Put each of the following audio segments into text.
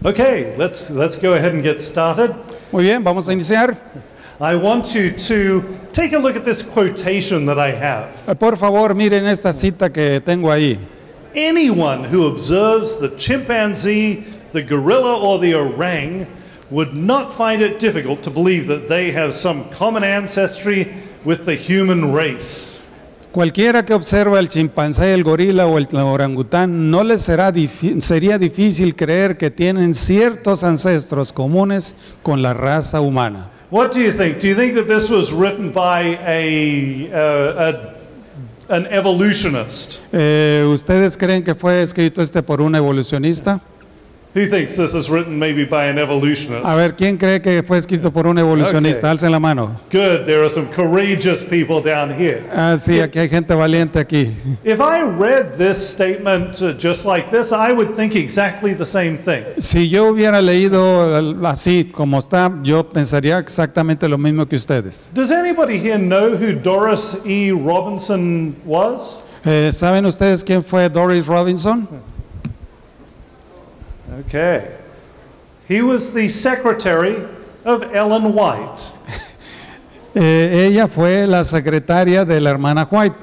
Okay, let's go ahead and get started. Muy bien, vamos a iniciar. I want you to take a look at this quotation that I have. Por favor, miren esta cita que tengo ahí. Anyone who observes the chimpanzee, the gorilla, or the orang would not find it difficult to believe that they have some common ancestry with the human race. Cualquiera que observa el chimpancé, el gorila o el orangután, no les sería difícil creer que tienen ciertos ancestros comunes con la raza humana. What do you think? Do you think that this was written by an evolutionist? ¿Ustedes creen que fue escrito por un evolucionista? Who thinks this is written maybe by an evolutionist? A ver, ¿quién cree que fue escrito por un evolucionista? Okay. Alcen la mano. Good, there are some courageous people down here. Ah, sí, aquí hay gente valiente aquí. If I read this statement just like this, I would think exactly the same thing. Si yo hubiera leído así como está, yo pensaría exactamente lo mismo que ustedes. Does anybody here know who Doris E. Robinson was? ¿Saben ustedes quién fue Doris Robinson? Okay. He was the secretary of Ellen White. Ella fue la secretaria de la hermana White.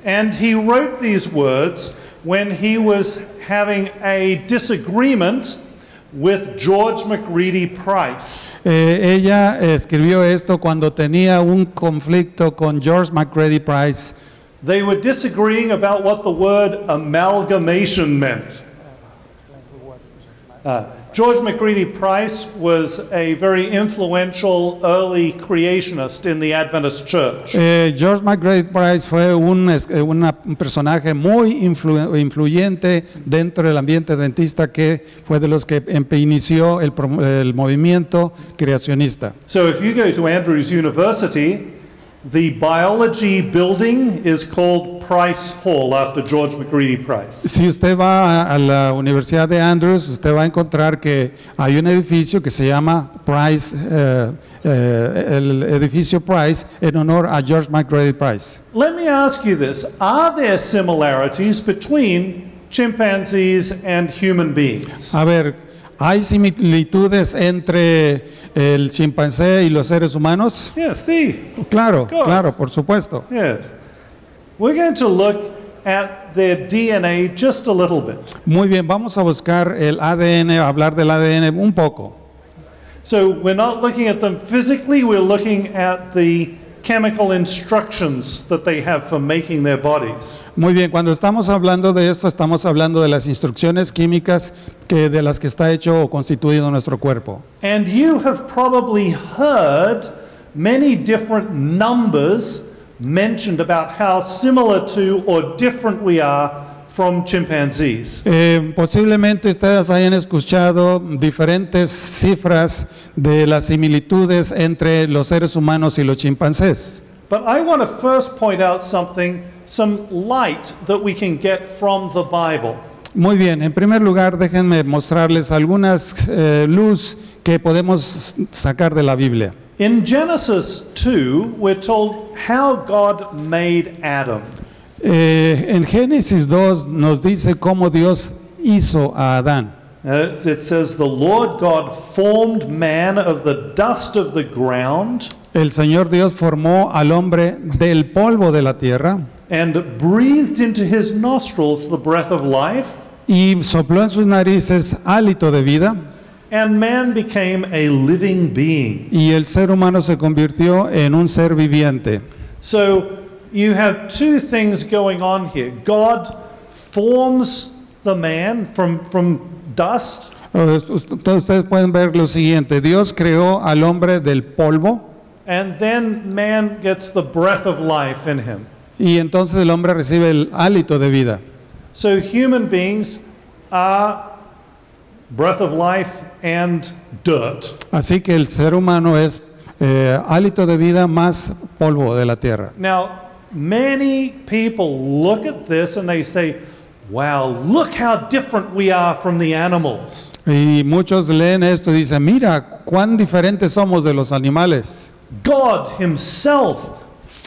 And he wrote these words when he was having a disagreement with George McReady Price. Ella escribió esto cuando tenía un conflicto con George McReady Price. They were disagreeing about what the word amalgamation meant. George McReady Price was a very influential early creationist in the Adventist Church. George McReady Price fue un personaje muy influyente dentro del ambiente adventista, que fue de los que inició el movimiento creacionista. So if you go to Andrews University, the biology building is called Price Hall after George McReady Price. Si usted va a la Universidad de Andrews, usted va a encontrar que hay un edificio que se llama Price, el edificio Price, en honor a George McReady Price. Let me ask you this. Are there similarities between chimpanzees and human beings? A ver, ¿hay similitudes entre el chimpancé y los seres humanos? Yes, sí. Claro, course. claro, por supuesto. Yes. We're going to look at their DNA just a little bit. Muy bien, vamos a buscar el ADN, a hablar del ADN un poco. So we're not looking at them physically, we're looking at the chemical instructions that they have for making their bodies. Muy bien, cuando estamos hablando de esto, estamos hablando de las instrucciones químicas de las que está hecho o constituido nuestro cuerpo. And you have probably heard many different numbers mentioned about how similar to or different we are from chimpanzees. Posiblemente ustedes hayan escuchado diferentes cifras de las similitudes entre los seres humanos y los chimpancés. But I want to first point out some light that we can get from the Bible. Muy bien, en primer lugar déjenme mostrarles algunas luz que podemos sacar de la Biblia. In Genesis 2, we're told how God made Adam. En Génesis 2 nos dice cómo Dios hizo a Adán. It says, the Lord God formed man of the dust of the ground El Señor Dios formó al hombre del polvo de la tierra and breathed into his nostrils the breath of life, y sopló en sus narices hálito de vida, and man became a living being. y el ser humano se convirtió en un ser viviente. So you have two things going on here. God forms the man from dust. Ustedes pueden ver lo siguiente: Dios creó al hombre del polvo, And then man gets the breath of life in him. y entonces el hombre recibe el hálito de vida. So human beings are breath of life and dirt. Así que el ser humano es hálito de vida más polvo de la tierra. Now, many people look at this and they say, wow, look how different we are from the animals. Y muchos leen esto y dicen: mira cuán diferentes somos de los animales. God himself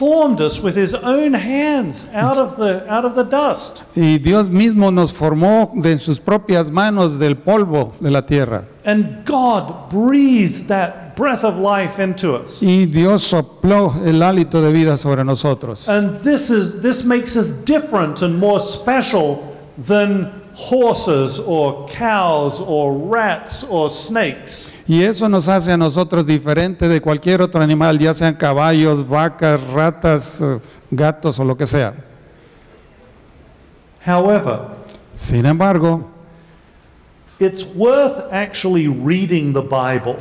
formed us with his own hands out of the dust. Y Dios mismo nos formó de sus propias manos del polvo de la tierra. And God breathed that breath of life into us. Y Dios sopló el hálito de vida sobre nosotros. And this makes us different and more special than horses or cows or rats or snakes. Y eso nos hace a nosotros diferente de cualquier otro animal, ya sean caballos, vacas, ratas, gatos o lo que sea. However, Sin embargo, it's worth actually reading the Bible,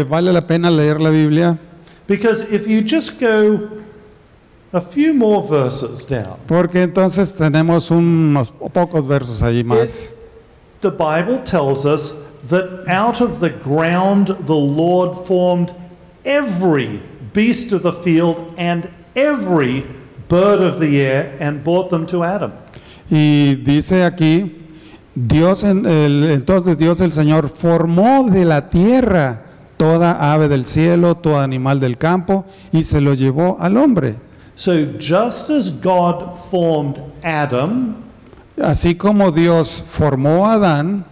vale la pena leer la Biblia, because if you just go a few more verses down, porque entonces tenemos unos pocos versos allí más. the Bible tells us that out of the ground the Lord formed every beast of the field and every bird of the air and brought them to Adam. Y dice aquí, entonces Dios el Señor formó de la tierra toda ave del cielo, todo animal del campo, y se lo llevó al hombre. So just as God formed Adam, Así como Dios formó a Adán,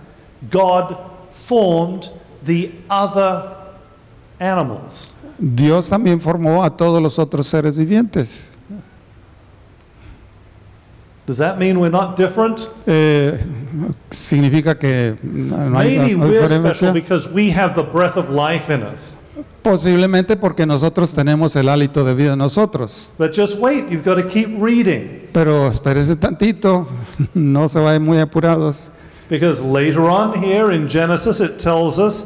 God formed the other animals. Dios también formó a todos los otros seres vivientes. Does that mean we're not different? Significa que no hay Maybe we're special diferencia. because we have the breath of life in us. Posiblemente porque nosotros tenemos el hálito de vida en nosotros. But just wait, you've got to keep reading. Pero espérese tantito, no se vayan muy apurados. Because later on here in Genesis it tells us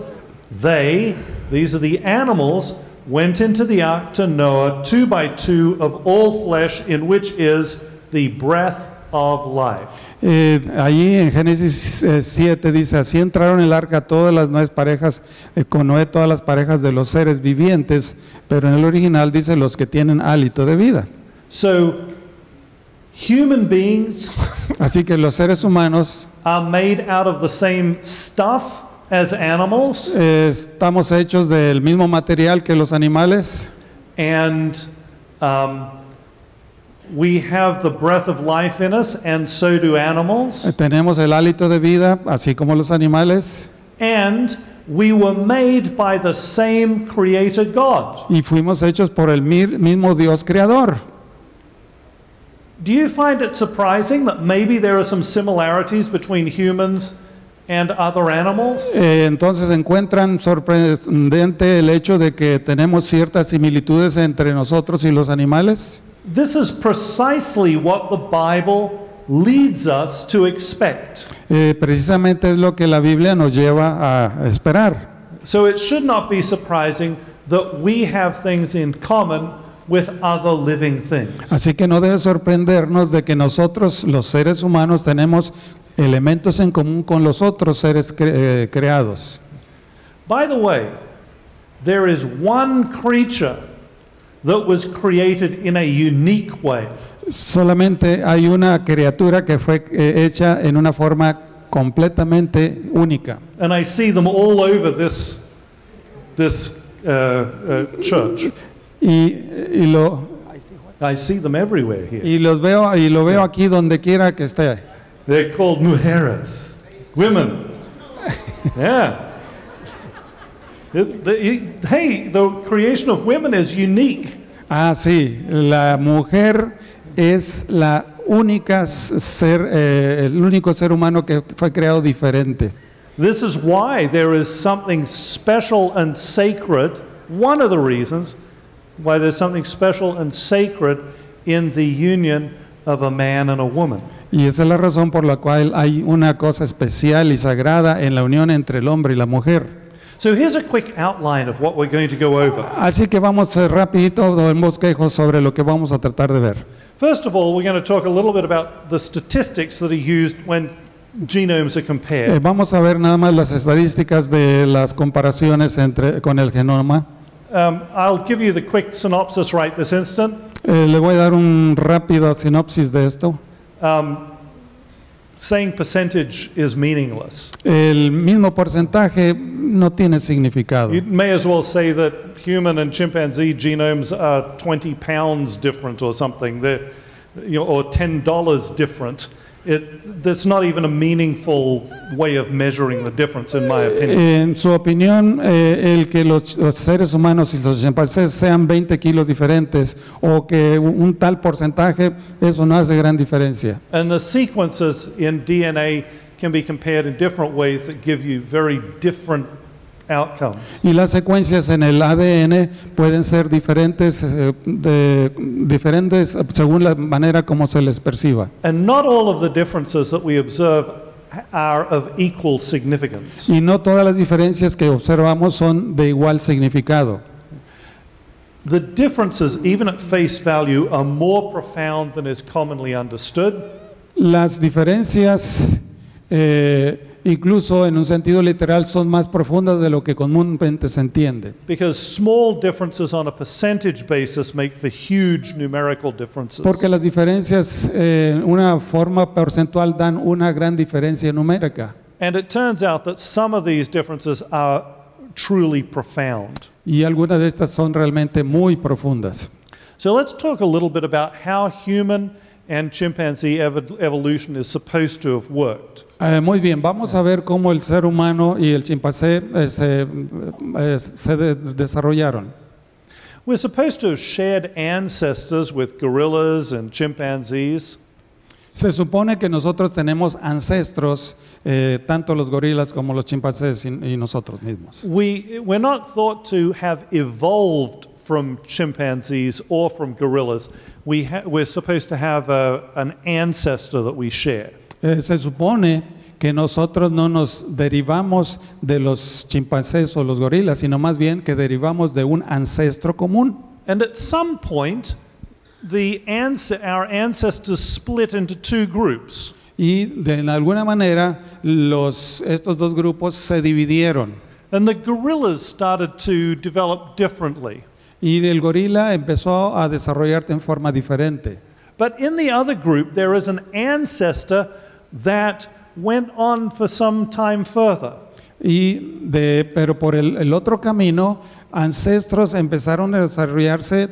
these are the animals, went into the ark to Noah, 2 by 2 of all flesh, in which is the breath of life. Allí en Génesis 7 dice, así entraron en el arca todas las nuevas parejas, con Noé todas las parejas de los seres vivientes, pero en el original dice los que tienen hálito de vida. So human beings Así que los seres humanos are made out of the same stuff as animals, estamos hechos del mismo material que los animales, and we have the breath of life in us, and so do animals. tenemos el hálito de vida, así como los animales, And we were made by the same creator God. y fuimos hechos por el mismo Dios creador. Do you find it surprising that maybe there are some similarities between humans and other animals? Entonces encuentran sorprendente el hecho de que tenemos ciertas similitudes entre nosotros y los animales. This is precisely what the Bible leads us to expect. Precisamente es lo que la Biblia nos lleva a esperar. So it should not be surprising that we have things in common with other living things. Así que no debe sorprendernos de que nosotros, los seres humanos, tenemos elementos en común con los otros seres creados. By the way, there is one creature that was created in a unique way. Solamente hay una criatura que fue hecha en una forma completamente única. And I see them all over this church. I see them everywhere here. Y lo veo aquí donde quiera que esté. They're called mujeres, women. Yeah. Hey, the creation of women is unique. Ah, sí, la mujer es la única el único ser humano que fue creado diferente. This is why there is something special and sacred, one of the reasons why there's something special and sacred in the union of a man and a woman. Y esa es la razón por la cual hay una cosa especial y sagrada en la unión entre el hombre y la mujer. So here's a quick outline of what we're going to go over. Así que vamos rapidito en bosquejo sobre lo que vamos a tratar de ver. First of all, we're going to talk a little bit about the statistics that are used when genomes are compared. Vamos a ver nada más las estadísticas de las comparaciones con el genoma. I'll give you the quick synopsis right this instant. Le voy a dar un rápido sinopsis de esto. saying percentage is meaningless. El mismo porcentaje no tiene significado. You may as well say that human and chimpanzee genomes are 20 pounds different or something, or $10 different. There's not even a meaningful way of measuring the difference, in my opinion. En su opinión, el que los seres humanos y los chimpancés sean 20 kilos diferentes o que un tal porcentaje, eso no hace gran diferencia. And the sequences in DNA can be compared in different ways that give you very different outcomes. Y las secuencias en el ADN pueden ser diferentes, diferentes según la manera como se les perciba. And not all of the differences that we observe are of equal significance. Y no todas las diferencias que observamos son de igual significado. The differences, even at face value, are more profound than is commonly understood. Las diferencias, incluso en un sentido literal, son más profundas de lo que comúnmente se entiende. Because small differences on a percentage basis make for huge numerical differences. Porque las diferencias en una forma porcentual dan una gran diferencia numérica. And it turns out that some of these differences are truly profound. Y algunas de estas son realmente muy profundas. So let's talk a little bit about how human and chimpanzee evolution is supposed to have worked. Muy bien, vamos a ver cómo el ser humano y el chimpancé desarrollaron. We're supposed to have shared ancestors with gorillas and chimpanzees. Se supone que nosotros tenemos ancestros, tanto los gorilas como los chimpancés y nosotros mismos. We're not thought to have evolved from chimpanzees or from gorillas. We're supposed to have an ancestor that we share. Se supone que nosotros no nos derivamos de los chimpancés o los gorilas, sino más bien que derivamos de un ancestro común. And at some point, our ancestors split into two groups. Y de alguna manera estos dos grupos se dividieron. And the gorillas started to develop differently. Y el gorila empezó a desarrollarse en forma diferente. But in the other group, there is an ancestor that went on for some time further. Pero por el otro camino, ancestros empezaron a desarrollarse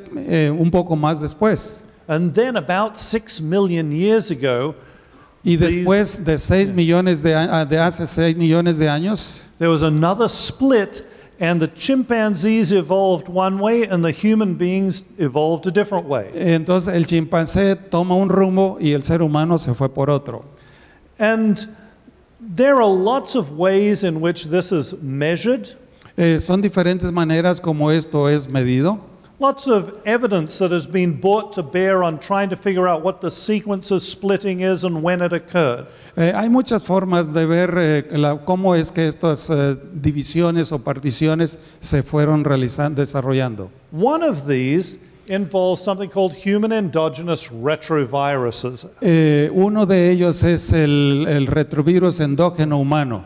un poco más después. And then about 6 million years ago, y después de 6 millones de hace 6 millones de años, there was another split, and the chimpanzees evolved one way and the human beings evolved a different way. Entonces el chimpancé toma un rumbo y el ser humano se fue por otro. And there are lots of ways in which this is measured. Son diferentes maneras como esto es medido. Lots of evidence that has been brought to bear on trying to figure out what the sequence of splitting is and when it occurred. Hay muchas formas de ver cómo es que estas divisiones o particiones se fueron desarrollando. One of these involves something called human endogenous retroviruses. Uno de ellos es el retrovirus endógeno humano.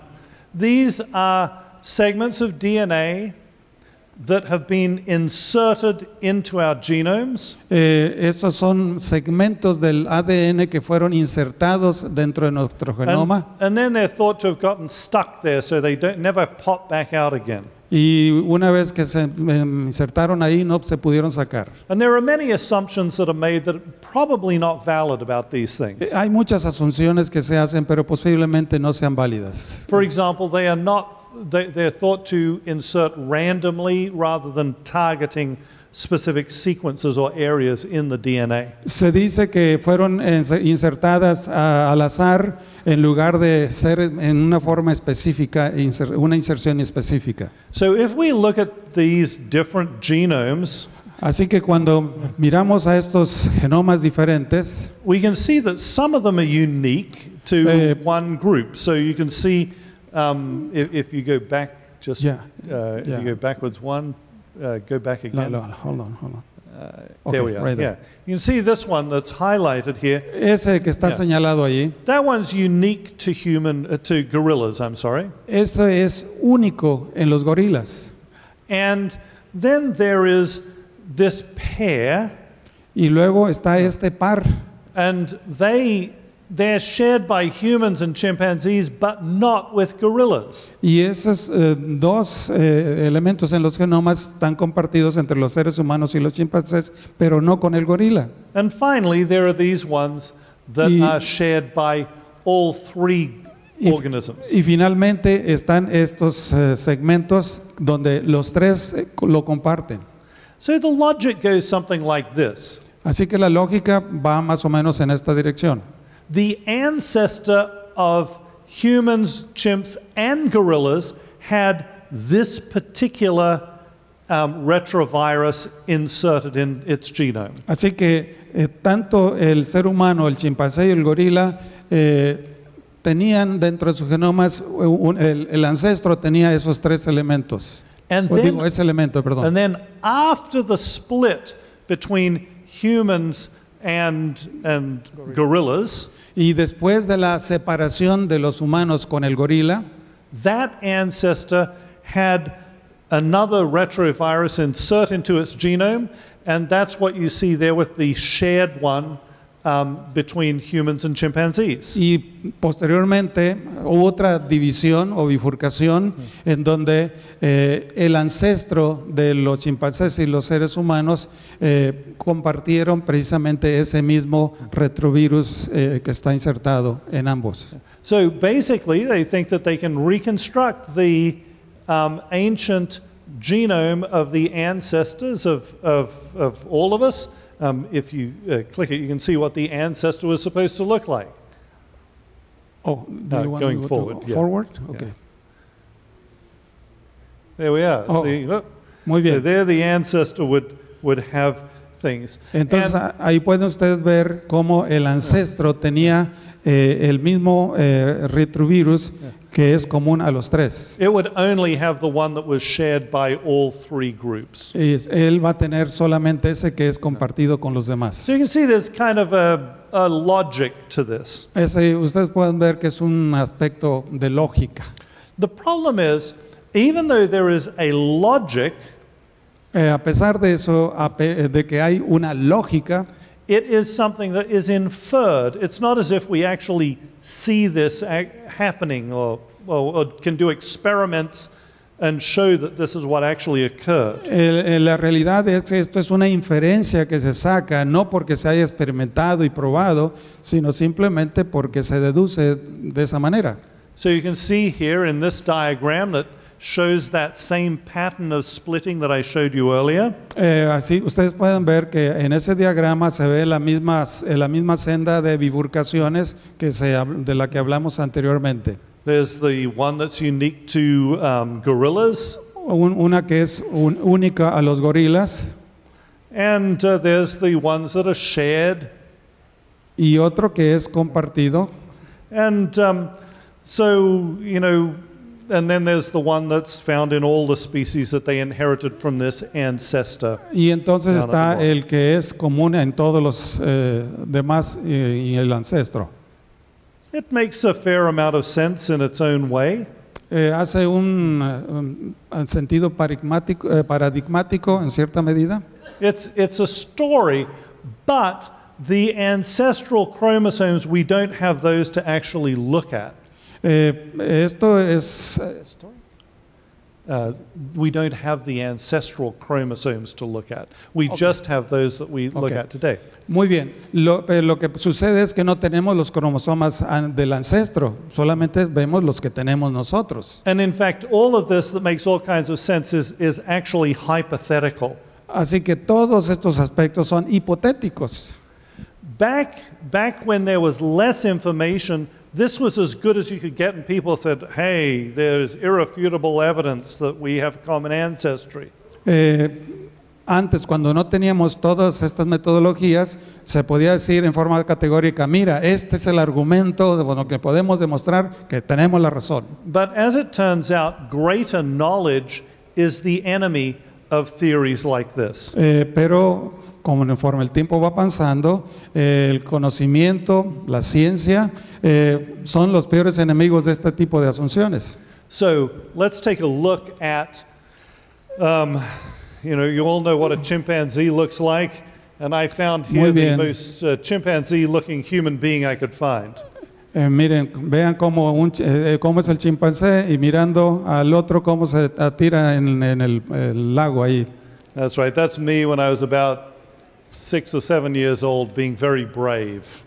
These are segments of DNA that have been inserted into our genomes. Estos son segmentos del ADN que fueron insertados dentro de nuestro genoma. And then they're thought to have gotten stuck there, so they never pop back out again. Y una vez que se insertaron ahí, no se pudieron sacar. And there are many assumptions that are made that are probably not valid about these things. Hay muchas asunciones que se hacen, pero posiblemente no sean válidas. For example, they're thought to insert randomly rather than targeting specific sequences or areas in the DNA. Se dice que fueron insertadas al azar en lugar de ser en una forma específica, una inserción específica. So if we look at these different genomes, así que cuando miramos a estos genomas diferentes, we can see that some of them are unique to one group. So you can see if you go back just you go backwards one. Go back again. No, hold on. There we are. Right there. Yeah, you can see this one that's highlighted here. Ese que está señalado allí. That one's unique to to gorillas. I'm sorry. Ese es único en los gorilas. And then there is this pair. Y luego está este par. And they're shared by humans and chimpanzees, but not with gorillas. Y esos dos elementos en los genomas están compartidos entre los seres humanos y los chimpancés, pero no con el gorila. And finally, there are these ones that Y- are shared by all three organisms. Y finalmente están estos segmentos donde los tres lo comparten. So the logic goes something like this. Así que la lógica va más o menos en esta dirección. The ancestor of humans, chimps, and gorillas had this particular retrovirus inserted in its genome. Así que tanto el ser humano, el chimpancé y el gorila tenían dentro de sus genomas, el ancestro tenía esos tres elementos. And O then, digo, ese elemento, perdón. and then after the split between humans and gorillas, Y después de la separación de los humanos con el gorila, that ancestor had another retrovirus insert into its genome, and that's what you see there with the shared one between humans and chimpanzees. y posteriormente hubo otra división o bifurcación en donde el ancestro de los chimpancés y los seres humanos compartieron precisamente ese mismo retrovirus que está insertado en ambos. So basically, they think that they can reconstruct the ancient genome of the ancestors of all of us. If you click it, you can see what the ancestor was supposed to look like. Oh, do you want going me to forward, go yeah. forward? Okay. There we are. Oh, See, look. Muy So bien. there the ancestor would have things. Entonces And- ahí pueden ustedes ver cómo el ancestro tenía el mismo retrovirus que es común a los tres. it would only have the one that was shared by all three groups. Y él va a tener solamente ese que es compartido con los demás. So you can see there's kind of a logic to this. Ustedes pueden ver que es un aspecto de lógica. The problem is, even though there is a logic, A pesar de eso, de que hay una lógica, it is something that is inferred. It's not as if we actually see this happening or can do experiments and show that this is what actually occurred. la realidad es que esto es una inferencia que se saca, no porque se haya experimentado y probado, sino simplemente porque se deduce de esa manera. So you can see here in this diagram that shows that same pattern of splitting that I showed you earlier. Así ustedes pueden ver que en ese diagrama se ve la misma senda de bifurcaciones de la que hablamos anteriormente. There's the one that's unique to gorillas, Una que es única a los gorilas and there's the ones that are shared. y otro que es compartido. And so, you know, and then there's the one that's found in all the species that they inherited from this ancestor. Y entonces Down at the está bottom. el que es común en todos los demás y el ancestro. It makes a fair amount of sense in its own way. Hace un sentido paradigmático en cierta medida. It's a story, but the ancestral chromosomes, we don't have those to actually look at. Esto es We don't have the ancestral chromosomes to look at. We just have those that we look Okay. at today. muy bien. Lo que sucede es que no tenemos los cromosomas del ancestro, solamente vemos los que tenemos nosotros. And in fact, all of this that makes all kinds of sense is actually hypothetical. Así que todos estos aspectos son hipotéticos. Back when there was less information, this was as good as you could get, and people said, hey, there's irrefutable evidence that we have common ancestry. Antes, cuando no teníamos todas estas metodologías, se podía decir en forma categórica, mira, este es el argumento de lo que podemos demostrar que tenemos la razón. But as it turns out, greater knowledge is the enemy of theories like this. Pero conforme el tiempo va pasando, el conocimiento, la ciencia, son los peores enemigos de este tipo de asunciones. So let's take a look at, you all know what a chimpanzee looks like. And I found Muy here the bien. most chimpanzee-looking human being I could find. Miren, vean cómo es el chimpancé y mirando al otro cómo se atira en el lago ahí. That's right. That's me when I was about 6 or 7 years old, being very brave.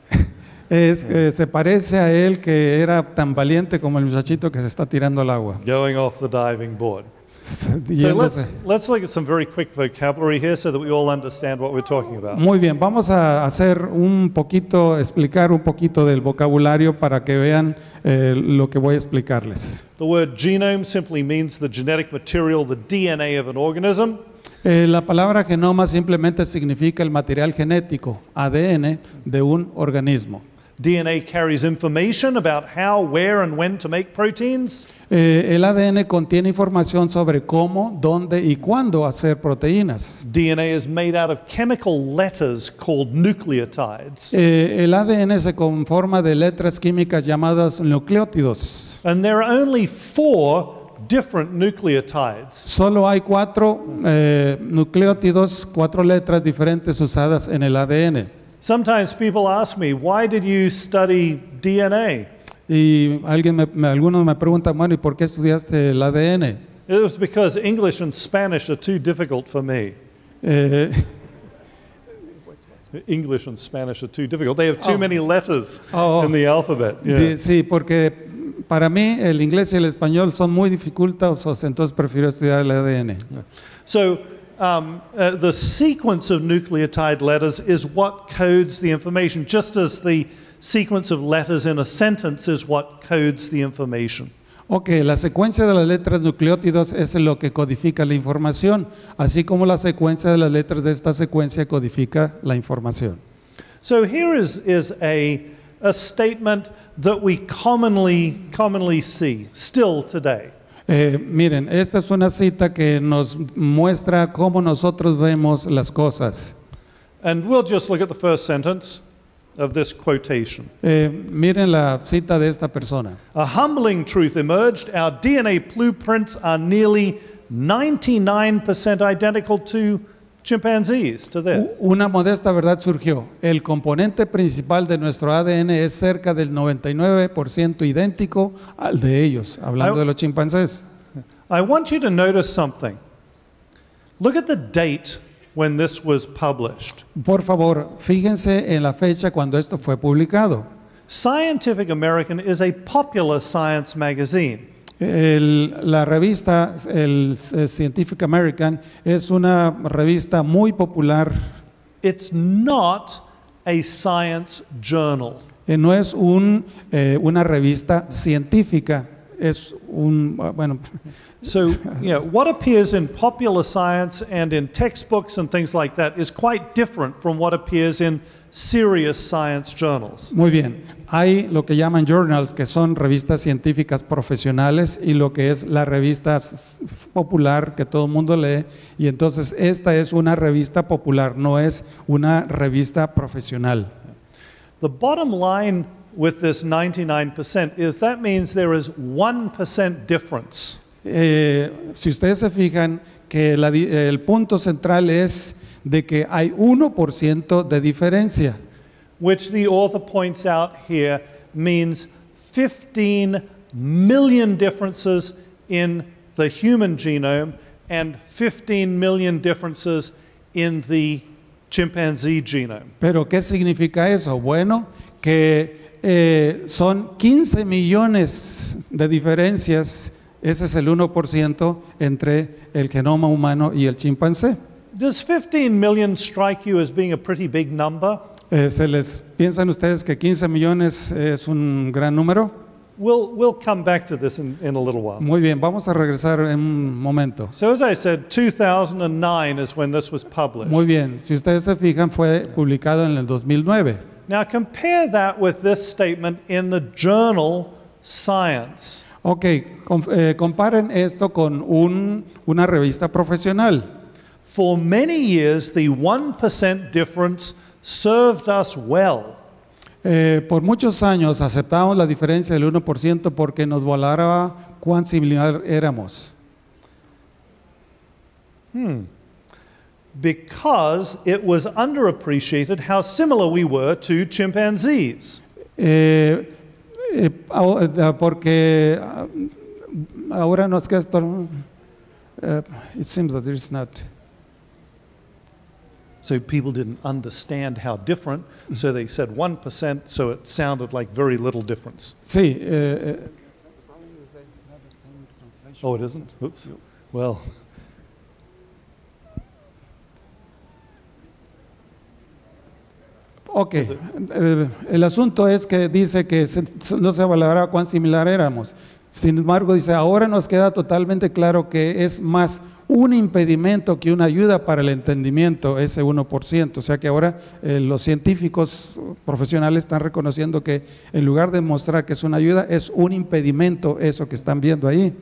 Se parece a él, que era tan valiente como el muchachito que se está tirando al agua. Going off the diving board. So Yéndose. let's look at some very quick vocabulary here so that we all understand what we're talking about. Muy bien, vamos a explicar un poquito del vocabulario para que vean lo que voy a explicarles. The word genome simply means the genetic material, the DNA of an organism. La palabra genoma simplemente significa el material genético, ADN, de un organismo. DNA carries information about how, where, and when to make proteins. El ADN contiene información sobre cómo, dónde y cuándo hacer proteínas. DNA is made out of chemical letters called nucleotides. El ADN se conforma de letras químicas llamadas nucleótidos. And there are only 4 different nucleotides. Solo hay 4 nucleótidos, 4 letras diferentes usadas en el ADN. Sometimes people ask me, why did you study DNA? Y algunos me preguntan, bueno, ¿y por qué estudiaste el ADN? It was because English and Spanish are too difficult for me. English and Spanish are too difficult. They have too many letters in the alphabet. Yeah. Sí, porque para mí el inglés y el español son muy dificultosos, entonces prefiero estudiar el ADN. So the sequence of nucleotide letters is what codes the information, just as the sequence of letters in a sentence is what codes the information. Ok, la secuencia de las letras nucleótidos es lo que codifica la información, así como la secuencia de las letras de esta secuencia codifica la información. So here is a statement that we commonly see still today. Miren, esta es una cita que nos muestra cómo nosotros vemos las cosas. And we'll just look at the first sentence of this quotation. Miren la cita de esta persona. A humbling truth emerged. Our DNA blueprints are nearly 99% identical to chimpanzees, to theirs. Una modesta verdad surgió. El componente principal de nuestro ADN es cerca del 99% idéntico al de ellos, hablando de los chimpancés. I want you to notice something. Look at the date when this was published. Por favor, fíjense en la fecha cuando esto fue publicado. Scientific American is a popular science magazine. La revista, Scientific American, es una revista muy popular. It's not a science journal. No es una revista científica, es bueno. So, what appears in popular science and in textbooks and things like that is quite different from what appears in serious science journals. Muy bien. Hay lo que llaman journals, que son revistas científicas profesionales, y lo que es la revista popular que todo el mundo lee, y entonces esta es una revista popular, no es una revista profesional. The bottom line with this 99% is that means there is 1% difference. Si ustedes se fijan que el punto central es de que hay 1% de diferencia. Which the author points out here means 15 million differences in the human genome and 15 million differences in the chimpanzee genome. ¿Pero qué significa eso? Bueno, que son 15 millones de diferencias. Ese es el 1% entre el genoma humano y el chimpancé. Does 15 million strike you as being a pretty big number? ¿Piensan ustedes que 15 millones es un gran número? We'll come back to this in a little while. Muy bien, vamos a regresar en un momento. So as I said, 2009 is when this was published. Muy bien, si ustedes se fijan, fue publicado en el 2009. Now compare that with this statement in the journal Science. Ok, comparen esto con una revista profesional. For many years, the 1% difference served us well. Por muchos años aceptamos la diferencia del 1% porque nos valoraba cuán similar éramos. because it was underappreciated how similar we were to chimpanzees. Porque ahora nos queda it seems that there's not. So people didn't understand how different, so they said 1%, so it sounded like very little difference. Sí. Oh, it isn't? Oops. Well. Ok, el asunto es que dice que no se valoraba cuán similar éramos. Sin embargo, dice, ahora nos queda totalmente claro que es más un impedimento que una ayuda para el entendimiento, ese 1%. O sea que ahora los científicos profesionales están reconociendo que en lugar de mostrar que es una ayuda, es un impedimento eso que están viendo ahí.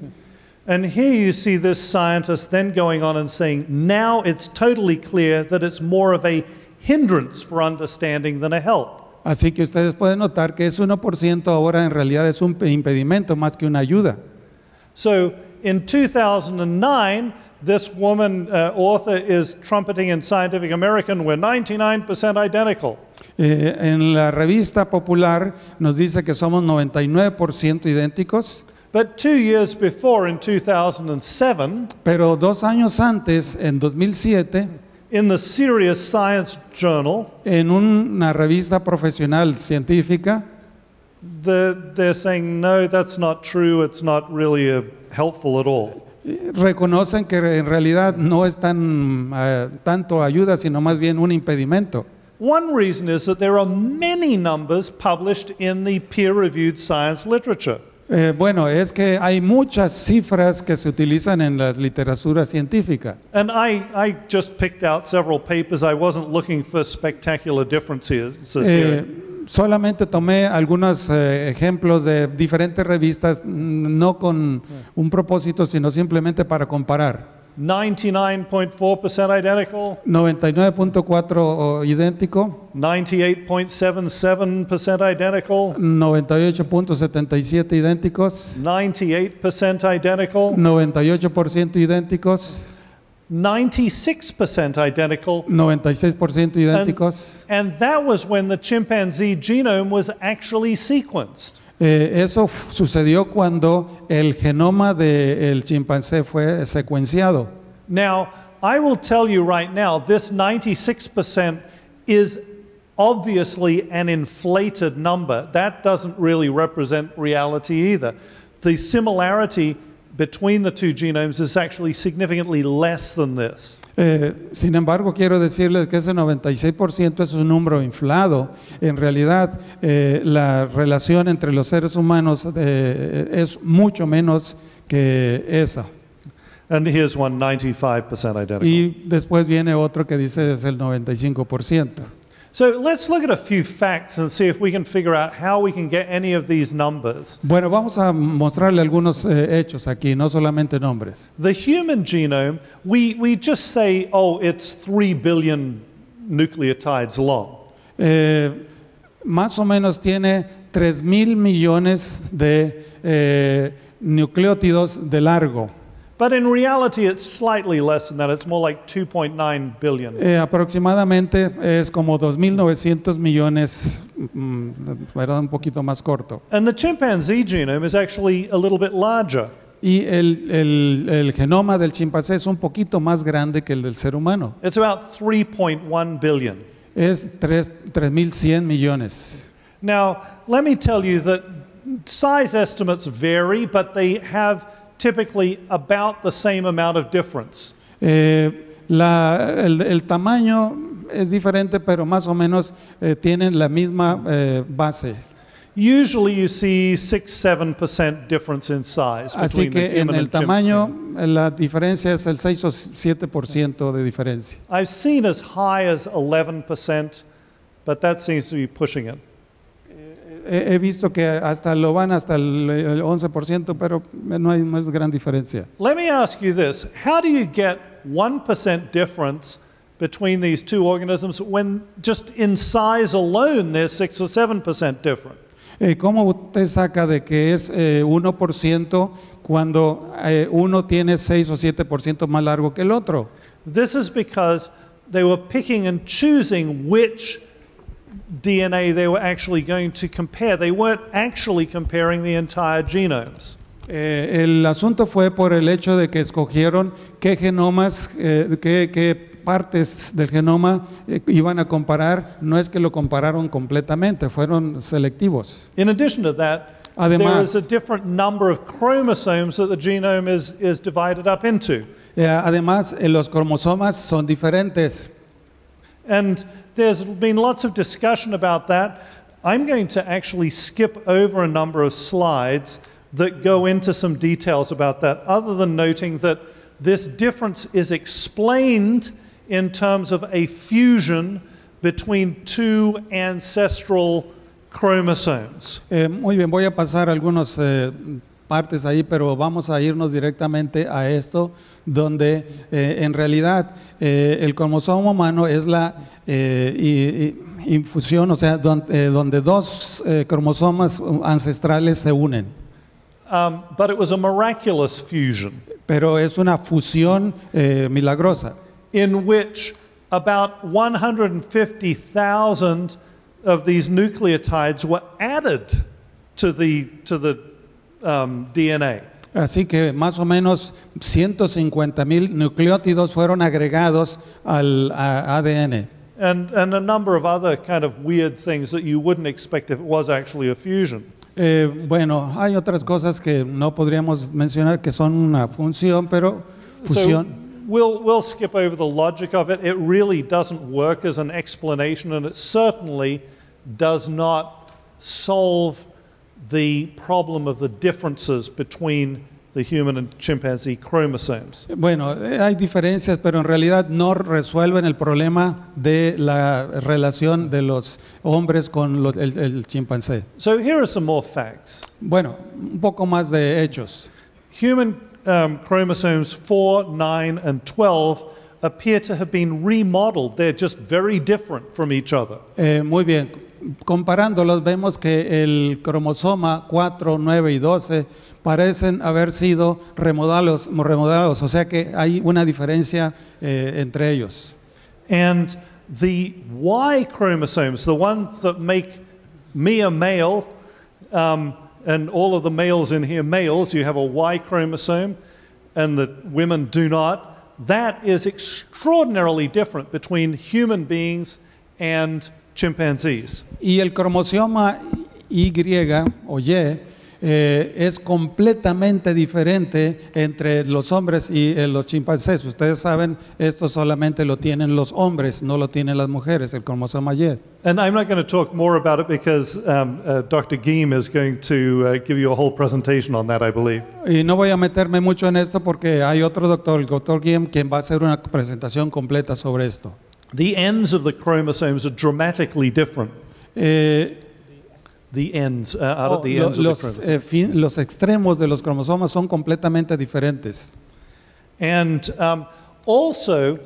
And here you see this scientist then going on and saying, now it's totally clear that it's more of a hindrance for understanding than a help. Así que ustedes pueden notar que es 1% ahora en realidad es un impedimento más que una ayuda. So in 2009, this woman author is trumpeting in Scientific American, we're 99% identical. En la revista popular nos dice que somos 99% idénticos. But 2 years before, in 2007, pero 2 años antes, en 2007, in the Serious Science Journal, en una revista profesional científica, they're saying, no, that's not true, it's not really helpful at all. Reconocen que en realidad no es tanto ayuda, sino más bien un impedimento. One reason is that there are many numbers published in the peer-reviewed science literature. Bueno, es que hay muchas cifras que se utilizan en la literatura científica. And I just picked out several papers. I wasn't looking for spectacular differences here. Solamente tomé algunos ejemplos de diferentes revistas, no con un propósito, sino simplemente para comparar. 99.4% identical. 99.4 idéntico. 98.77% identical. 98.77 idénticos. 98% identical. 98% idénticos. 96% identical. 96% idénticos. And that was when the chimpanzee genome was actually sequenced. Eso sucedió cuando el genoma del chimpancé fue secuenciado. Now, I will tell you right now, this 96% is obviously an inflated number. That doesn't really represent reality either. The similarity between the two genomes is actually significantly less than this. Sin embargo, quiero decirles que ese 96% es un número inflado. En realidad, la relación entre los seres humanos es mucho menos que esa. And here's one, 95% identical. Y después viene otro que dice es el 95%. So let's look at a few facts and see if we can figure out how we can get any of these numbers. Bueno, vamos a mostrarle algunos hechos aquí, no solamente nombres. The human genome, we just say, oh, it's 3 billion nucleotides long. Más o menos tiene 3,000 millones de nucleótidos de largo. But in reality, it's slightly less than that. It's more like 2.9 billion. Aproximadamente es como 2,900 millones, ¿verdad? Un poquito más corto. And the chimpanzee genome is actually a little bit larger. Y el genoma del chimpancé es un poquito más grande que el del ser humano. It's about 3.1 billion. Es 3,100 millones. Now, let me tell you that size estimates vary, but they have typically about the same amount of difference. El tamaño es diferente, pero más o menos tienen la misma base. Usually you see 6-7% difference in size Así between the que en human el and tamaño chimpanzee. la diferencia es el 6 o 7% de diferencia. I've seen as high as 11%, but that seems to be pushing it. He visto que hasta lo van hasta el 11%, pero no es gran diferencia. Let me ask you this. How do you get 1% difference between these two organisms when just in size alone they're 6 or 7% different? ¿Cómo usted saca de que es 1% cuando uno tiene 6 o 7% más largo que el otro? This is because they were picking and choosing which DNA they were actually going to compare. They weren't actually comparing the entire genomes. El asunto fue por el hecho de que escogieron qué genomas, qué partes del genoma iban a comparar. No es que lo compararon completamente, fueron selectivos. In addition to that, there is a different number of chromosomes that the genome is divided up into. Además, los cromosomas son diferentes. And there's been lots of discussion about that. I'm going to actually skip over a number of slides that go into some details about that, other than noting that this difference is explained in terms of a fusion between two ancestral chromosomes. Muy bien, voy a pasar algunas partes ahí, pero vamos a irnos directamente a esto, donde en realidad el cromosoma humano es la infusión, o sea, donde dos cromosomas ancestrales se unen. But it was a miraculous fusion. Pero es una fusión milagrosa. In which about 150,000 of these nucleotides were added to the DNA. Así que más o menos 150,000 nucleótidos fueron agregados al ADN. And a number of other kind of weird things that you wouldn't expect if it was actually a fusion. Bueno, hay otras cosas que no podríamos mencionar que son una función, pero fusión. So we'll skip over the logic of it. It really doesn't work as an explanation, and it certainly does not solve the problem of the differences between the human and chimpanzee chromosomes. Bueno, hay diferencias, pero en realidad no resuelven el problema de la relación de los hombres con el chimpancé. So here are some more facts. Bueno, un poco más de hechos. Human chromosomes 4, 9, and 12 appear to have been remodeled. They're just very different from each other. Muy bien. Comparándolos, vemos que el cromosoma 4, 9 y 12 parecen haber sido remodelados, o sea que hay una diferencia entre ellos. And the Y chromosomes, the ones that make me a male, and all of the males in here males, you have a Y chromosome, and the women do not. That is extraordinarily different between human beings and chimpanzees. Y el cromosoma Y o Y es completamente diferente entre los hombres y los chimpancés. Ustedes saben, esto solamente lo tienen los hombres, no lo tienen las mujeres, el cromosoma Y. And I'm not going to talk more about it because Dr. Geim is going to give you a whole presentation on that, I believe. Y no voy a meterme mucho en esto porque hay otro doctor, el doctor Geim, quien va a hacer una presentación completa sobre esto. The ends of the chromosomes are dramatically different. The ends, out at the ends of the chromosomes. Los extremos de los cromosomas son completamente diferentes. And also,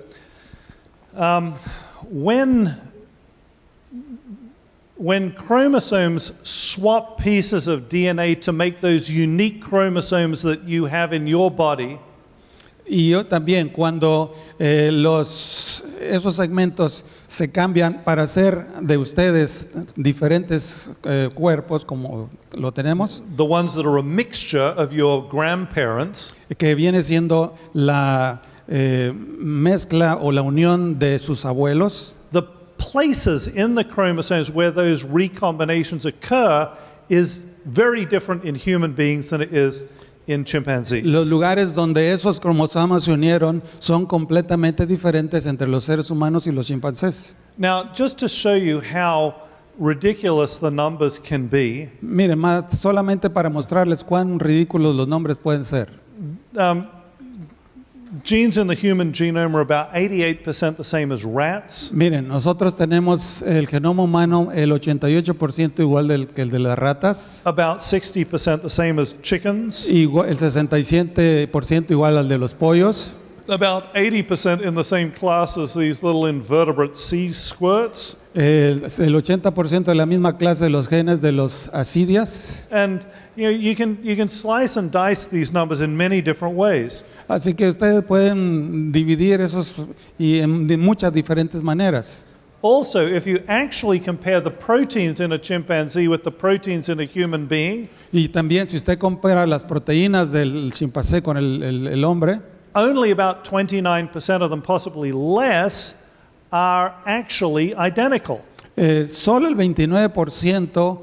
when chromosomes swap pieces of DNA to make those unique chromosomes that you have in your body, y yo también, cuando esos segmentos se cambian para hacer de ustedes diferentes cuerpos como lo tenemos, the ones that are a mixture of your grandparents, que viene siendo la mezcla o la unión de sus abuelos, the places in the chromosomes where those recombinations occur is very different in human beings than it is in chimpanzees. Los lugares donde esos cromosomas se unieron son completamente diferentes entre los seres humanos y los chimpancés. Now, just to show you how ridiculous the numbers can be, miren, solamente para mostrarles cuán ridículos los nombres pueden ser. Genes in the human genome are about 88% the same as rats. Miren, nosotros tenemos el genoma humano el 88% igual que el de las ratas. About 60% the same as chickens. Y el 67% igual al de los pollos. about 80% in the same class as these little invertebrate sea squirts. El 80% de la misma clase de los genes de los ascidias. And you can slice and dice these numbers in many different ways. Así que ustedes pueden dividir esos de muchas diferentes maneras. Also, if you actually compare the proteins in a chimpanzee with the proteins in a human being, Y también si usted compara las proteínas del chimpancé con el hombre, only about 29% of them, possibly less, are actually identical. solo el 29%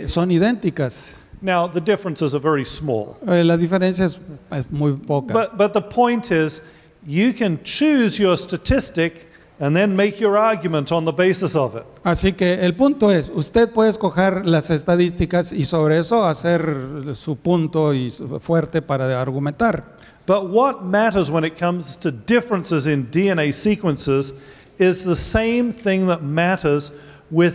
son idénticas. Now, the differences are very small. La diferencia es muy poca. But the point is, you can choose your statistic and then make your argument on the basis of it. Así que el punto es, usted puede escoger las estadísticas y sobre eso hacer su punto y fuerte para argumentar. But what matters when it comes to differences in DNA sequences is the same thing that matters with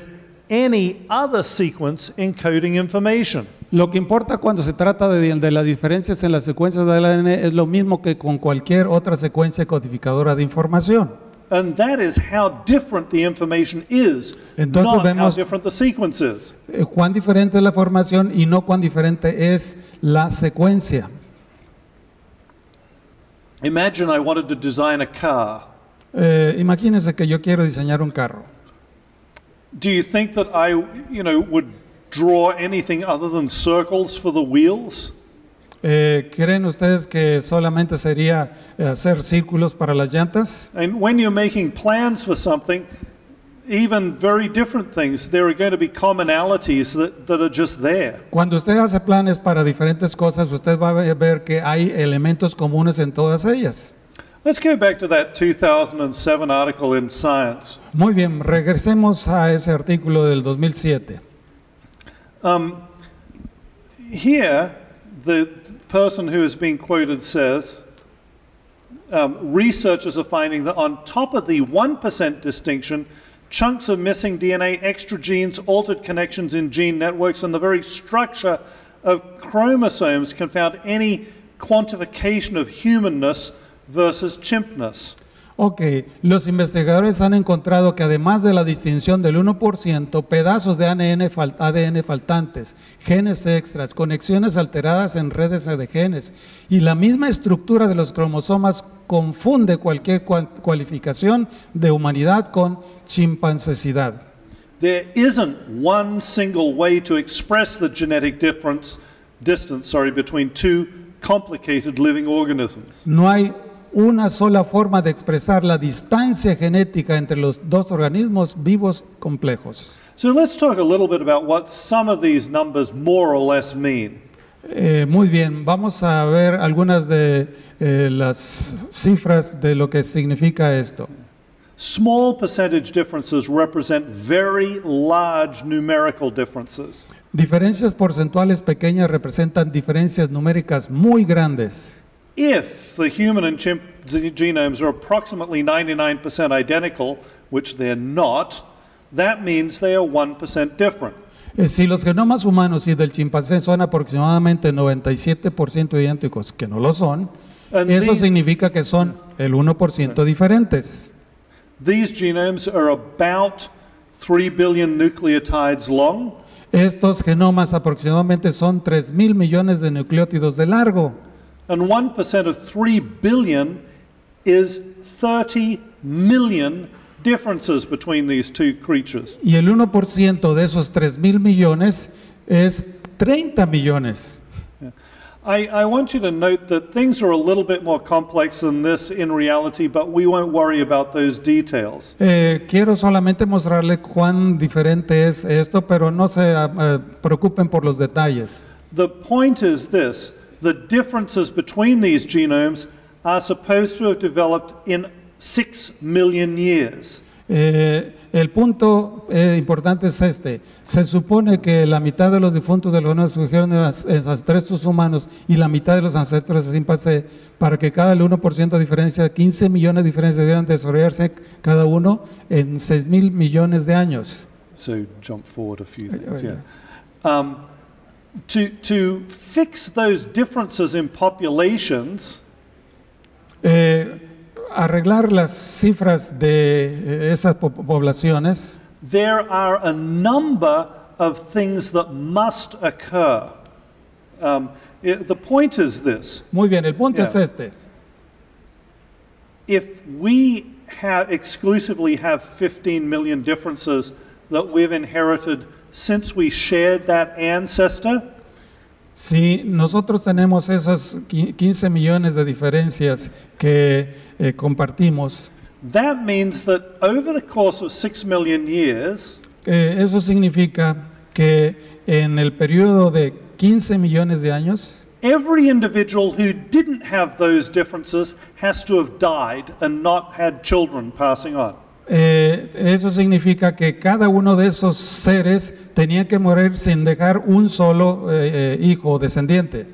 any other sequence encoding information. Lo que importa cuando se trata de las diferencias en las secuencias del ADN es lo mismo que con cualquier otra secuencia codificadora de información. And that is how different the information is, Entonces not how vemos- different the sequence is. Cuán diferente es la formación y no cuán diferente es la secuencia. Imagine I wanted to design a car. Imagínense que yo quiero diseñar un carro. Do you think that I, would draw anything other than circles for the wheels? ¿Creen ustedes que solamente sería hacer círculos para las llantas? And when you're making plans for something, even very different things, there are going to be commonalities that are just there. Cuando usted hace planes para diferentes cosas, usted va a ver que hay elementos comunes en todas ellas. Let's go back to that 2007 article in Science. Muy bien, regresemos a ese artículo del 2007. Here, the person who is being quoted says, researchers are finding that on top of the 1% distinction, chunks of missing DNA, extra genes, altered connections in gene networks, and the very structure of chromosomes confound any quantification of humanness versus chimpness. Ok, los investigadores han encontrado que además de la distinción del 1%, pedazos de ADN faltantes, genes extras, conexiones alteradas en redes de genes y la misma estructura de los cromosomas confunde cualquier cualificación de humanidad con chimpancesidad. There isn't one single way to express the genetic distance between two complicated living organisms. No hay una sola forma de expresar la distancia genética entre los dos organismos vivos complejos. So let's talk a little bit about what some of these numbers more or less mean. Muy bien, vamos a ver algunas de las cifras de lo que significa esto. Small percentage differences represent very large numerical differences. Diferencias porcentuales pequeñas representan diferencias numéricas muy grandes. If the human and chimpanzee genomes are approximately 99% identical, which they're not, that means they are 1% different. Si los genomas humanos y del chimpancé son aproximadamente 97% idénticos, que no lo son, And eso these- significa que son el 1% diferentes. These genomes are about 3 billion nucleotides long, Estos genomas aproximadamente son 3.000 millones de nucleótidos de largo. and 1% of 3 billion is 30 million differences between these two creatures. Y el 1% de esos 3.000 millones es 30 millones. I want you to note that things are a little bit more complex than this in reality, but we won't worry about those details. Quiero solamente mostrarle cuán diferente es esto, pero no se preocupen por los detalles. The point is this: the differences between these genomes are supposed to have developed in 6 million years. El punto importante es este. Se supone que la mitad de los difuntos de los genomas surgieron de los ancestros humanos y la mitad de los ancestros de chimpancé, para que cada 1% de diferencia, 15 millones de diferencias debieran desarrollarse cada uno en 6.000 millones de años. So jump forward a few things. yeah. To fix those differences in populations, arreglar las cifras de esas poblaciones, there are a number of things that must occur. The point is this. muy bien, el punto Yeah. es este. If we exclusively have 15 million differences that we've inherited since we shared that ancestor, Si nosotros tenemos esos 15 millones de diferencias que compartimos, that means that over the course of 6 million years, eso significa que en el periodo de 15 millones de años, every individual who didn't have those differences has to have died and not had children passing on. eso significa que cada uno de esos seres tenía que morir sin dejar un solo hijo o descendiente.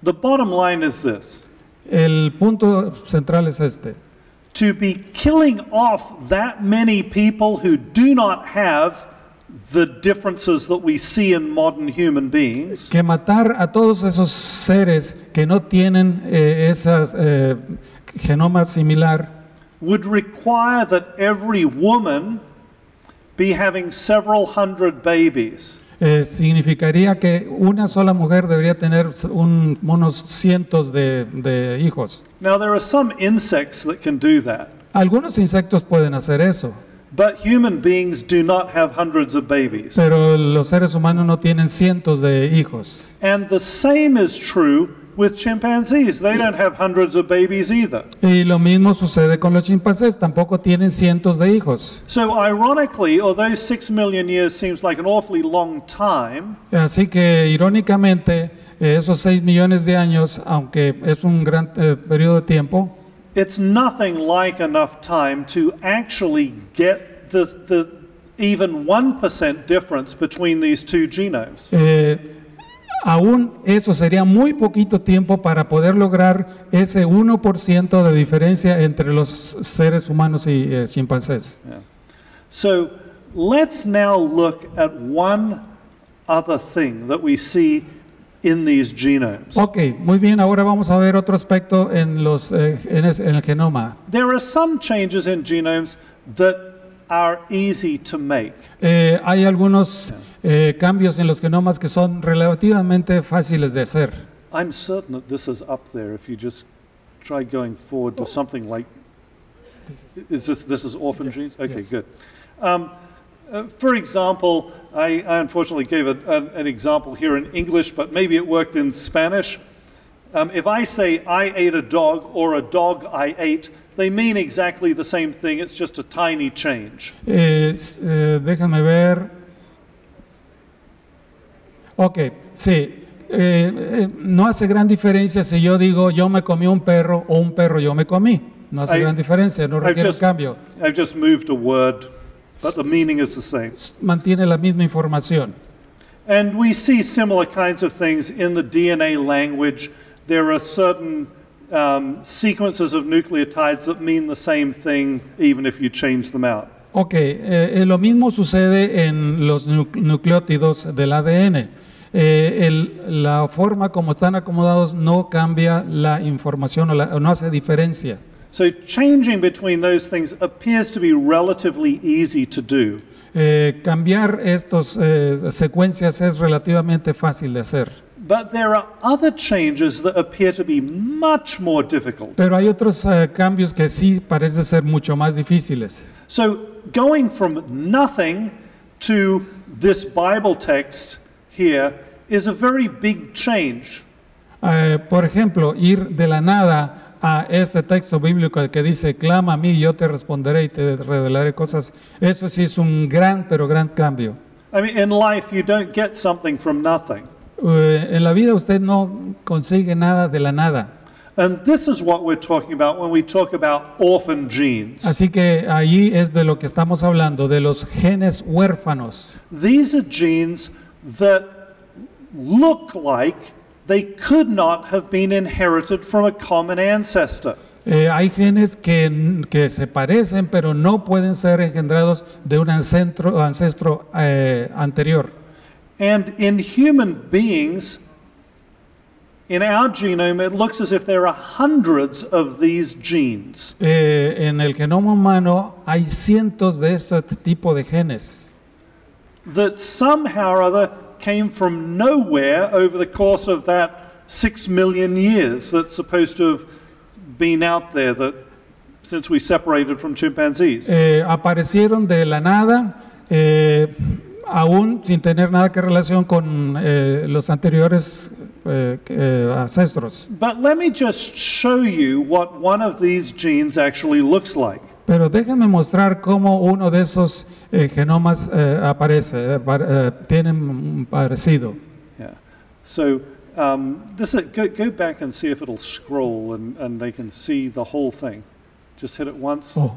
The bottom line is this. El punto central es este. To be killing off that many people who do not have the differences that we see in modern human beings, Que matar a todos esos seres que no tienen esas genoma similar would require that every woman be having several hundred babies. significaría que una sola mujer debería tener unos cientos de hijos. Now, there are some insects that can do that, Algunos insectos pueden hacer eso, but human beings do not have hundreds of babies. pero los seres humanos no tienen cientos de hijos. And the same is true with chimpanzees. They don't have hundreds of babies either. Y lo mismo sucede con los chimpancés, tampoco tienen cientos de hijos. So ironically, although 6 million years seems like an awfully long time, Así que irónicamente, esos 6 millones de años, aunque es un gran periodo de tiempo, it's nothing like enough time to actually get the even 1% difference between these two genomes. aún eso sería muy poquito tiempo para poder lograr ese 1% de diferencia entre los seres humanos y chimpancés. Yeah. So let's now look at one other thing that we see in these genomes. Ok, muy bien, ahora vamos a ver otro aspecto en el genoma. There are some changes in genomes that are easy to make. Hay algunos cambios en los genomas que son relativamente fáciles de hacer. I'm certain that this is up there if you just try going forward to something like, this is orphan genes? Okay, Yes. good. For example, I unfortunately gave an example here in English, but maybe it worked in Spanish. If I say I ate a dog or a dog I ate, they mean exactly the same thing, it's just a tiny change. Déjame ver. Ok, sí. No hace gran diferencia si yo digo yo me comí un perro o un perro yo me comí. No hace gran diferencia, no requiere cambio. I've just moved a word, but the meaning is the same. Mantiene la misma información. And we see similar kinds of things in the DNA language. There are certain sequences of nucleotides that mean the same thing even if you change them out. Ok, lo mismo sucede en los nucleótidos del ADN. La forma como están acomodados no cambia la información o no hace diferencia. So changing between those things appears to be relatively easy to do. Cambiar estas secuencias es relativamente fácil de hacer. But there are other changes that appear to be much more difficult. Pero hay otros cambios que sí parecen ser mucho más difíciles. So going from nothing to this Bible text here is a very big change. Por ejemplo, ir de la nada a este texto bíblico que dice, clama a mí y yo te responderé y te revelaré cosas, eso sí es un gran, pero gran cambio. I mean, in life you don't get something from nothing. En la vida usted no consigue nada de la nada. And this is what we're talking about when we talk about orphan genes. Así que ahí es de lo que estamos hablando, de los genes huérfanos. These are genes that look like they could not have been inherited from a common ancestor. Hay genes que se parecen, pero no pueden ser engendrados de un ancestro anterior. And in human beings, in our genome, it looks as if there are hundreds of these genes. En el genoma humano hay cientos de este tipo de genes That somehow or other came from nowhere over the course of that 6 million years that's supposed to have been out there that since we separated from chimpanzees. aparecieron de la nada, aún sin tener nada que relación con los anteriores ancestros. But let me just show you what one of these genes actually looks like. Pero déjame mostrar cómo uno de esos genomas aparece, tienen un parecido. Yeah. So go back and see if it'll scroll and they can see the whole thing. Just hit it once. Oh.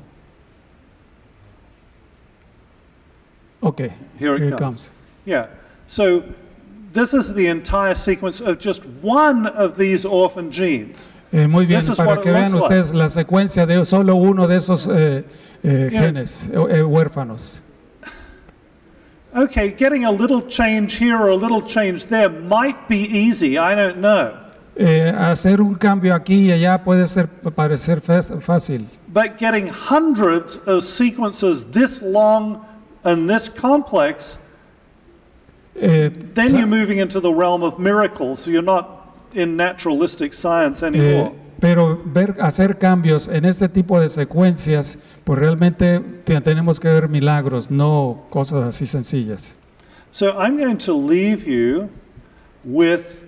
Okay, Here it comes. Yeah. So this is the entire sequence of just one of these orphan genes. Muy bien, This is para what que it vean looks ustedes la secuencia de solo uno de esos genes huérfanos. Okay, getting a little change here or a little change there might be easy, I don't know. Hacer un cambio aquí y allá puede parecer fácil, But getting hundreds of sequences this long and this complex, then you're moving into the realm of miracles. So you're not in naturalistic science anymore. pero hacer cambios en este tipo de secuencias, pues realmente tenemos que ver milagros, no cosas así sencillas. So I'm going to leave you with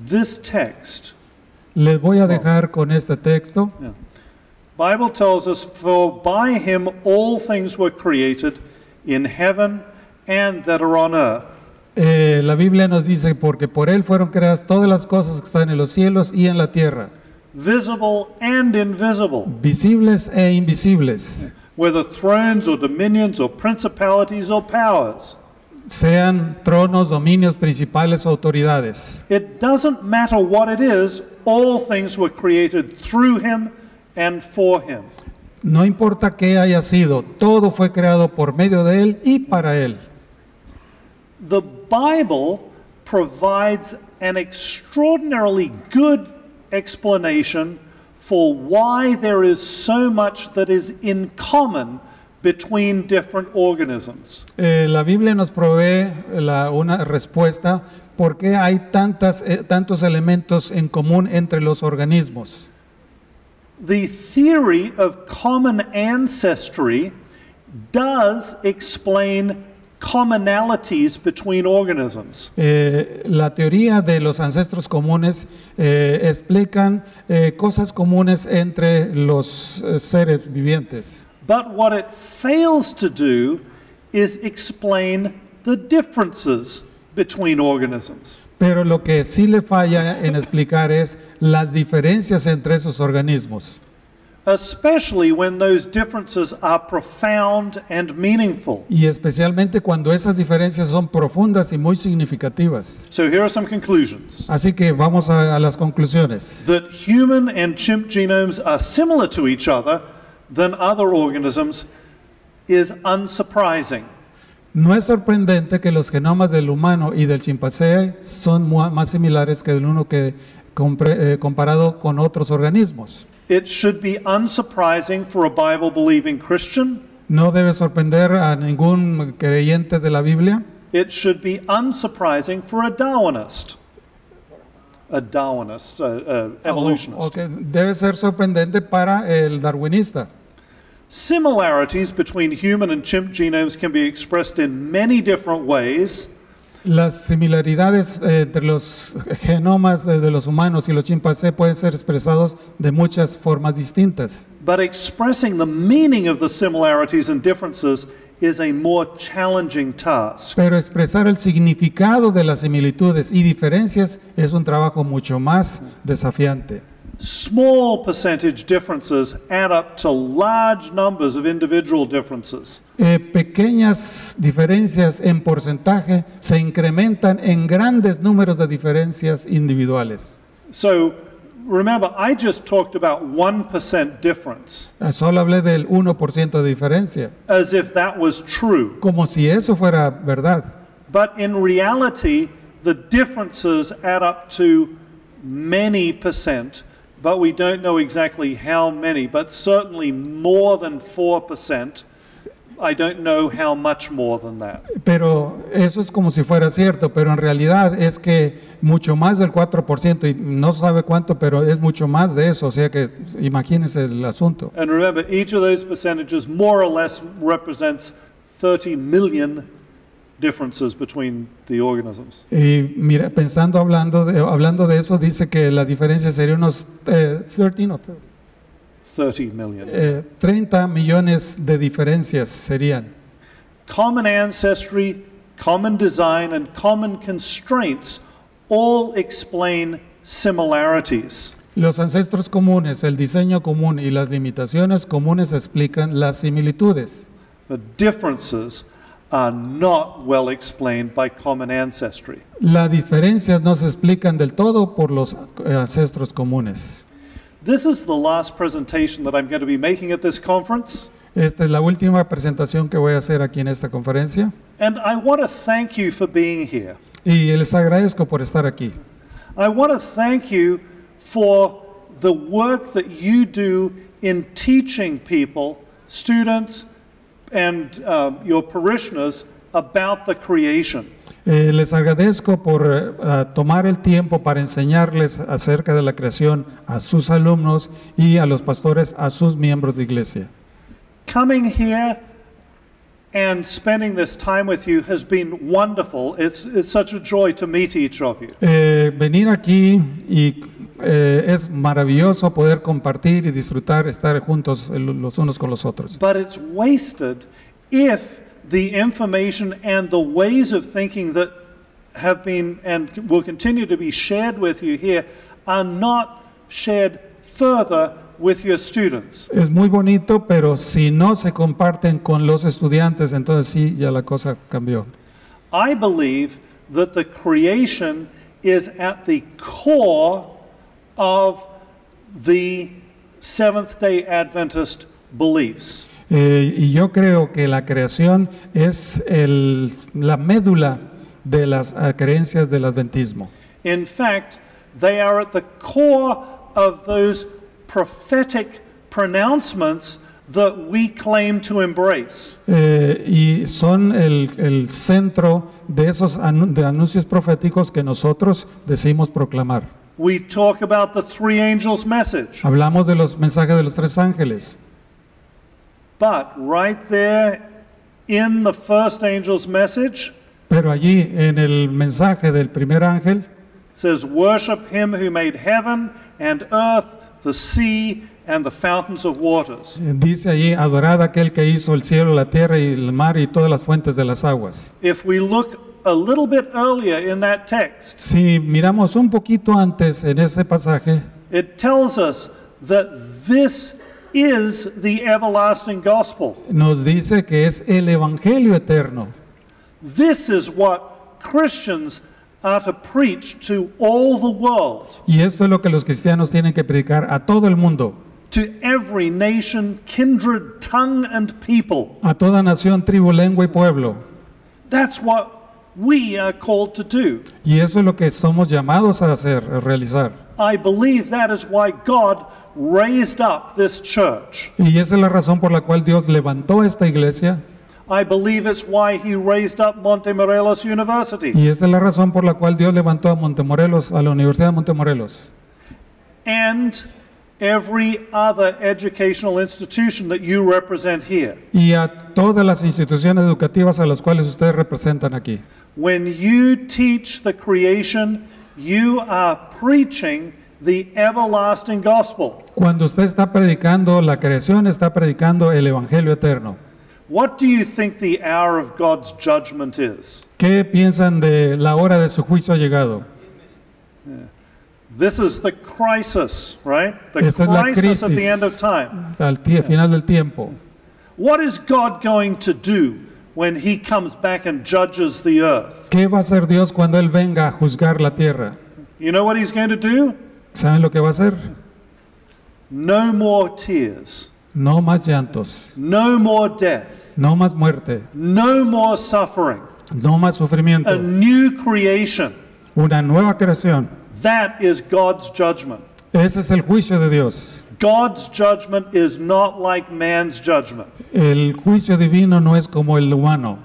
this text. Les voy a dejar con este texto. Yeah. Bible tells us, for by him all things were created in heaven and that are on earth. La Biblia nos dice, porque por él fueron creadas todas las cosas que están en los cielos y en la tierra, Visible and invisible, visibles e invisibles, whether thrones or dominions or principalities or powers. sean tronos, dominios, principales o autoridades. It doesn't matter what it is, all things were created through him and for him. No importa qué haya sido, todo fue creado por medio de él y para él. The Bible provides an extraordinarily good explanation for why there is so much that is in common between different organisms. La Biblia nos provee una respuesta por qué hay tantos elementos en común entre los organismos. The theory of common ancestry does explain commonalities between organisms. La teoría de los ancestros comunes explican cosas comunes entre los seres vivientes. But what it fails to do is explain the differences between organisms. Pero lo que sí le falla en explicar es las diferencias entre esos organismos. Especially when those differences are profound and meaningful. Y especialmente cuando esas diferencias son profundas y muy significativas. So here are some conclusions. Así que vamos a las conclusiones. That human and chimp genomes are similar to each other than other organisms is unsurprising. No es sorprendente que los genomas del humano y del chimpancé son más similares que el uno que comparado con otros organismos. It should be unsurprising for a Bible-believing Christian. No debe sorprender a ningún creyente de la Biblia. It should be unsurprising for a Darwinist. A Darwinist, evolutionist. Okay. Debe ser sorprendente para el darwinista. Similarities between human and chimp genomes can be expressed in many different ways. Las similaridades entre los genomas de los humanos y los chimpancés pueden ser expresados de muchas formas distintas. But expressing the meaning of the similarities and differences is a more challenging task. Pero expresar el significado de las similitudes y diferencias es un trabajo mucho más desafiante. Small percentage differences add up to large numbers of individual differences. Pequeñas diferencias en porcentaje se incrementan en grandes números de diferencias individuales. So remember, I just talked about 1% difference, Solo hablé del 1% de diferencia, as if that was true. como si eso fuera verdad. But in reality, the differences add up to many percent, but we don't know exactly how many, but certainly more than 4%. I don't know how much more than that. Pero eso es como si fuera cierto, pero en realidad es que mucho más del 4%, y no sabe cuánto, pero es mucho más de eso, o sea que imagínense el asunto. And remember, each of those percentages more or less represents 30 million differences between the organisms. Y mira, hablando de eso, dice que la diferencia sería unos 30 million. 30 millones de diferencias serían. Common ancestry, common design, and common constraints all explain similarities. Los ancestros comunes, el diseño común y las limitaciones comunes explican las similitudes. The differences are not well explained by common ancestry. Las diferencias no se explican del todo por los ancestros comunes. This is the last presentation that I'm going to be making at this conference. Esta es la última presentación que voy a hacer aquí en esta conferencia And I want to thank you for being here. y les agradezco por estar aquí. I want to thank you for the work that you do in teaching people, students, and your parishioners about the creation. Les agradezco por tomar el tiempo para enseñarles acerca de la creación a sus alumnos y a los pastores, a sus miembros de iglesia. Coming here and spending this time with you has been wonderful. It's such a joy to meet each of you. Venir aquí y es maravilloso poder compartir y disfrutar, estar juntos los unos con los otros. But it's wasted if the information and the ways of thinking that have been and will continue to be shared with you here are not shared further with your students. Es muy bonito, pero si no se comparten con los estudiantes, entonces sí, ya la cosa cambió. I believe that the creation is at the core of the Seventh-day Adventist beliefs. Y yo creo que la creación es la médula de las creencias del adventismo. In fact, they are at the core of those prophetic pronouncements that we claim to embrace. Y son el centro de esos de anuncios proféticos que nosotros decimos proclamar. We talk about the three angels' message. Hablamos de los mensajes de los tres ángeles. But right there in the first angel's message, Pero allí en el mensaje del primer ángel says, "Worship him who made heaven and earth, the sea and the fountains of waters." dice allí, adorad a aquel que hizo el cielo, la tierra y el mar y todas las fuentes de las aguas. If we look a little bit earlier in that text, Si miramos un poquito antes en ese pasaje, it tells us that this is the everlasting gospel. nos dice que es el evangelio eterno. This is what Christians are to preach to all the world, Y esto es lo que los cristianos tienen que predicar a todo el mundo, to every nation, kindred, tongue, and people. a toda nación, tribu, lengua y pueblo. That's what we are called to do. Y eso es lo que somos llamados a hacer, a realizar. I believe that is why God raised up this church. Y esa es la razón por la cual Dios levantó esta iglesia. I believe it's why He raised up Montemorelos University Y esa es la razón por la cual Dios levantó a Montemorelos, a la Universidad de Montemorelos. and every other educational institution that you represent here. Y a todas las instituciones educativas a las cuales ustedes representan aquí. When you teach the creation, you are preaching the everlasting gospel. Cuando usted está predicando la creación, está predicando el evangelio eterno. What do you think the hour of God's judgment is? ¿Qué piensan de la hora de su juicio ha llegado? This is the crisis, right? The Esta es la crisis at the end of crisis time. al final del tiempo. What is God going to do when He comes back and judges the earth? ¿Qué va a hacer Dios cuando Él venga a juzgar la tierra? You know what He's going to do? ¿Saben lo que va a hacer? No more tears, No más llantos, no more death, no más muerte, no more suffering, no más a sufrimiento, new creation. una nueva creación. That is God's judgment. Ese es el juicio de Dios. God's judgment is not like man's judgment. El juicio divino no es como el humano.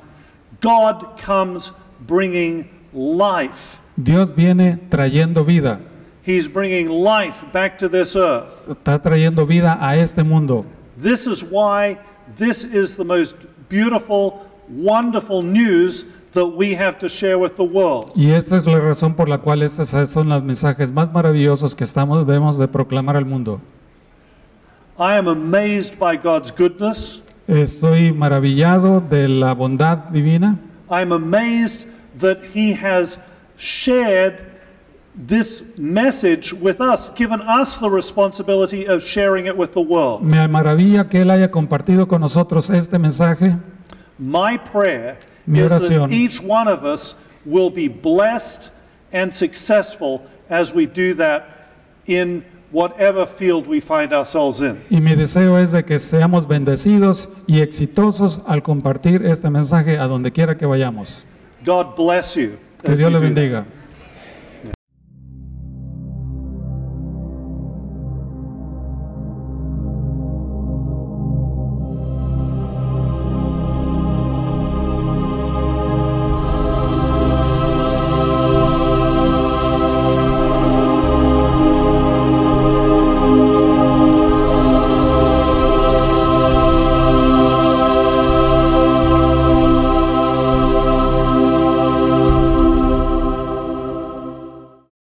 God comes bringing life. Dios viene trayendo vida. He's bringing life back to this earth. Está trayendo vida a este mundo. This is why this is the most beautiful, wonderful news that we have to share with the world. Y esta es la razón por la cual estos son los mensajes más maravillosos que debemos de proclamar al mundo. I am amazed by God's goodness. Estoy maravillado de la bondad divina. I'm amazed that He has shared this message with us, given us the responsibility of sharing it with the world. Me maravilla que Él haya compartido con nosotros este mensaje. My prayer Mi is that oración. each one of us will be blessed and successful as we do that in whatever field we find ourselves in. Y mi deseo es de que seamos bendecidos y exitosos al compartir este mensaje a donde quiera que vayamos. God bless you. Que as Dios you le do that. bendiga.